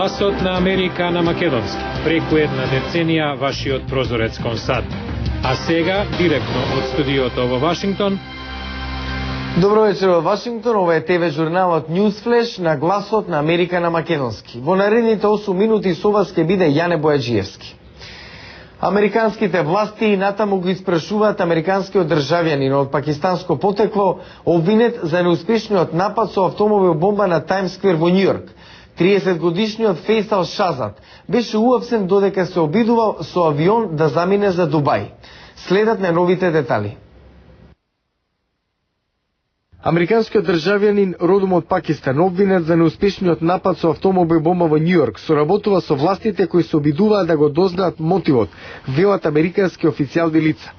Гласот на Америка на македонски. Преку една деценија вашиот прозорец кон САД. А сега, директно од студиото во Вашингтон. Добро вечер во Вашингтон, ова е ТВ журналот Newsflash на Гласот на Америка на македонски. Во наредните 8 минути со вас ќе биде Јане Бојаджиевски. Американските власти и натаму го испрашуваат американскиот државјанин од пакистанско потекло обвинет за неуспешниот напад со автомобил бомба на Таймс Сквер во Њујорк. 30-годишниот Фейсал Шазад беше уапсен додека се обидувал со авион да замине за Дубај. Следат на новите детали. Американскиот државјанин родом од Пакистан обвинет за неуспешниот напад со автомобил бомба во Њујорк соработува со властите кои се обидуваат да го дознаат мотивот, велат американски официјални лица.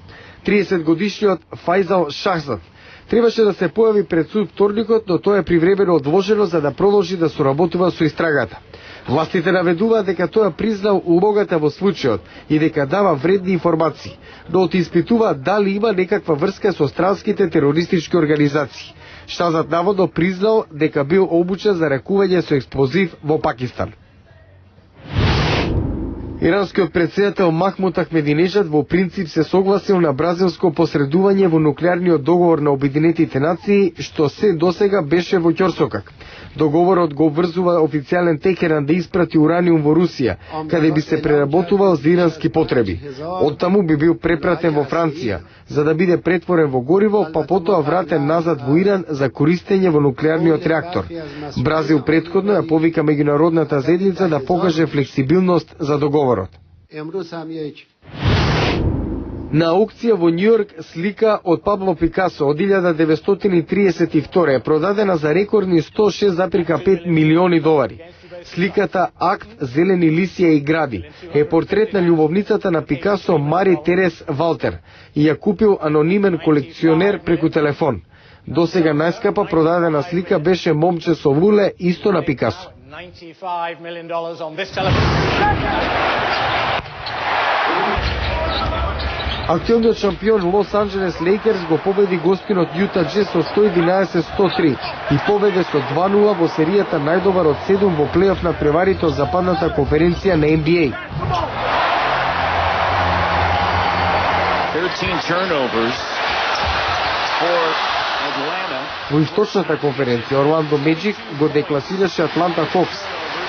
30-годишниот Файзал Шахзад требаше да се појави пред суд вторникот, но тоа е привремено одложено за да продолжи да соработува со истрагата. Властите наведуваат дека тоа признал улогата во случајот и дека дава вредни информации, но испитуваат дали има некаква врска со странските терористички организации. Шазад наводно признал дека бил обучен за ракување со експлозив во Пакистан. Иранскиот претседател Махмуд Ахмединежад во принцип се согласил на бразилско посредување во нуклеарниот договор на Обединетите нации, што се досега беше во ќорсокак. Договорот го врзува официјален Техеран да испрати ураниум во Русија, каде би се преработувал за ирански потреби. Оттаму би бил препратен во Франција, за да биде претворен во гориво, па потоа вратен назад во Иран за користење во нуклеарниот реактор. Бразил претходно ја повика меѓународната заедница да покаже флексибилност за договорот. На аукција во Њујорк слика од Пабло Пикасо од 1932 е продадена за рекордни $106,5 милиони. Сликата Акт, зелени лисија и гради е портрет на љубовницата на Пикасо Мари Терес Валтер и ја купил анонимен колекционер преку телефон. Досега најскапа продадена слика беше Момче со луле, исто на Пикасо. Актуелниот шампион Лос Анџелес Лейкерс го победи гостинот Јута Джез со 111-103 и победе со 2-0 во серијата најдобар од 7 во плейоф на преварите од западната конференција на NBA. 13 turnovers for Atlanta. Во источната конференција Орландо Меджик го декласираше Атланта Хокс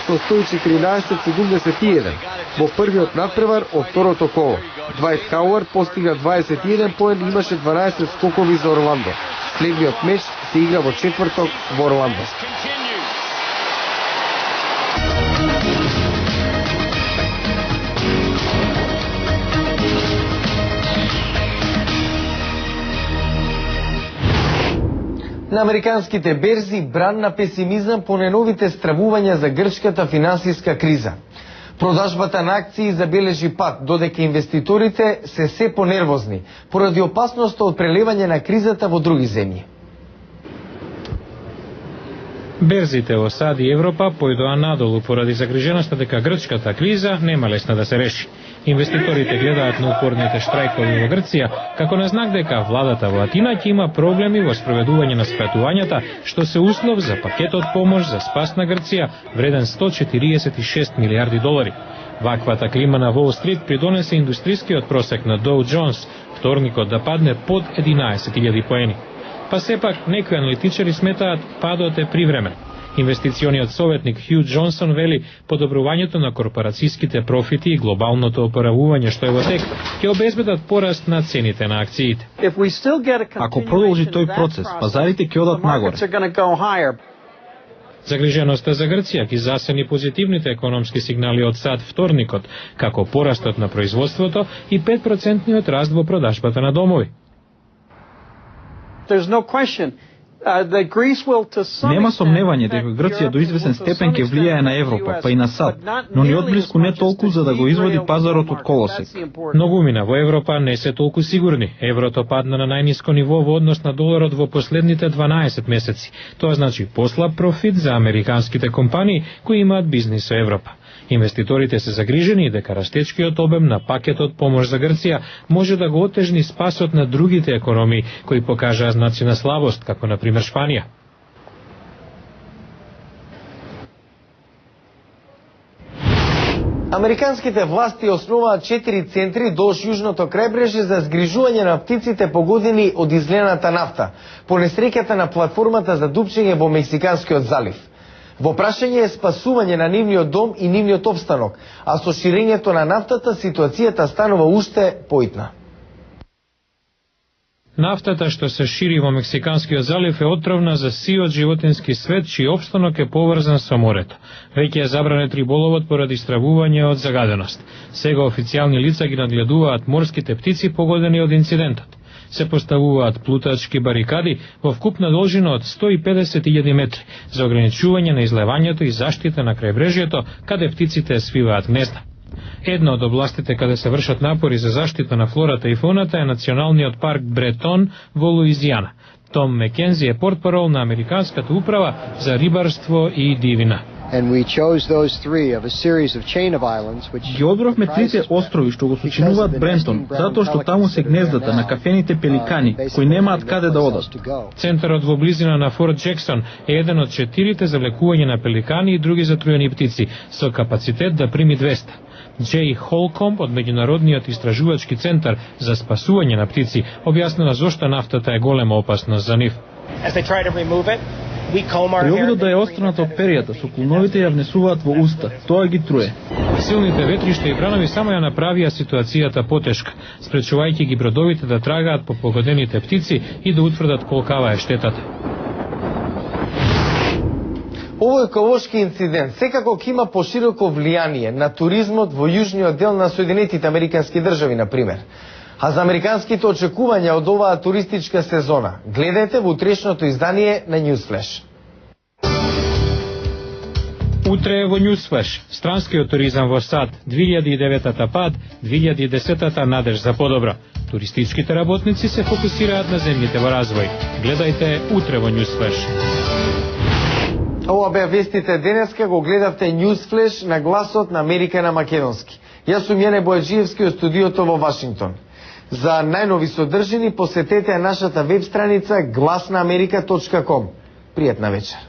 со 114-71 во првиот надпревар од второто коло. Двајт Хауард постигна 21 поен и имаше 12 скокови за Орландо. Следниот меч се игра во четврток во Орландо. На американските берзи бран на песимизам по неновите стравувања за грчката финансиска криза. Продажбата на акции забележи пат, додека инвеститорите се понервозни, поради опасноста од прелевање на кризата во други земји. Берзите во САД и Европа појдоа надолу поради загриженоста дека грчката криза нема лесно да се реши. Инвеститорите гледаат на упорните штрајкови во Грција како на знак дека владата во Атина ќе има проблеми во спроведување на скратувањата, што се услов за пакетот помош за спас на Грција вреден $146 милиарди. Ваквата клима на Wall Street придонесе индустрискиот просек на Dow Jones вторникот да падне под 11.000 поени. Па сепак, некои аналитичари сметаат падот е привремен. Инвестициониот советник Хју Џонсон вели подобрувањето на корпорацијските профити и глобалното опоравување што е во тек ќе обезбедат пораст на цените на акциите. Ако продолжи тој процес, пазарите ќе одат нагоре. Загриженоста за Грција ги засени позитивните економски сигнали од САД вторникот, како порастот на производството и 5% раст во продажбата на домови. Нема сомневање дека Грција до известен степен ќе влијае на Европа, па и на САД, но ни одблиску не толку за да го изводи пазарот од колосек. Многумина во Европа не се толку сигурни. Еврото падна на најниско ниво во однос на доларот во последните 12 месеци. Тоа значи послаб профит за американските компании кои имаат бизнис со Европа. Инвеститорите се загрижени дека растечкиот обем на пакетот помош за Грција може да го отежни спасот на другите економии кои покажаа знаци на слабост, како на пример Шпанија. Американските власти основаат 4 центри долж јужното крајбрежје за згрижување на птиците погодени од излената нафта, по несреќата на платформата за дупчење во Мексиканскиот залив. Во прашање е спасување на нивниот дом и нивниот опстанок, а со ширењето на нафтата ситуацијата станува уште поитна. Нафтата што се шири во Мексиканскиот залив е отровна за сиот животински свет, чиј опстанок е поврзан со морето. Веќе е забранет риболовот поради стравување од загаденост. Сега официјални лица ги надгледуваат морските птици погодени од инцидентот. Се поставуваат плутачки барикади во вкупна должина од 150.000 метри за ограничување на излевањето и заштита на крајбрежјето каде птиците свиваат гнезда. Една од областите каде се вршат напори за заштита на флората и фауната е Националниот парк Бретон во Луизијана. Том Мекензи е портпарол на Американската управа за рибарство и дивина. Ги одбравме трите острови што го сочинуваат Брентон, затоа што таму се гнездата на кафените пеликани, кои немаат каде да одат. Центарот во близина на Форт Джексон е еден од 4 за влекување на пеликани и други затруени птици, со капацитет да прими 200. Джей Холкомб од Меѓународниот истражувачки центар за спасување на птици објаснила зошто нафтата е голема опасност за нив. Приобидот да е отстраната од перијата, со клоновите ја внесуваат во уста, тоа ги труе. Силните ветришта и бранови само ја направија ситуацијата потешка, спречувајќи ги бродовите да трагаат по погодените птици и да утврдат колкава е штетата. Овој еколошки инцидент секако ќе има пошироко влијание на туризмот во јужниот дел на Соединетите Американски држави, например. А за американските очекувања од оваа туристичка сезона, гледајте во утрешното издание на Newsflash. Утре во Newsflash, странскиот туризам во САД, 2009-та пад, 2010-та надеж за подобро. Туристичките работници се фокусираат на земјите во развој. Гледајте утре во Newsflash. Ова беа вестите денеска, го гледавте Newsflash на гласот на Америка на македонски. Јас сум Јане Бојаджиевски од студиото во Вашингтон. За најнови содржини посетете нашата веб страница glasnaamerika.com. Пријатна вечер.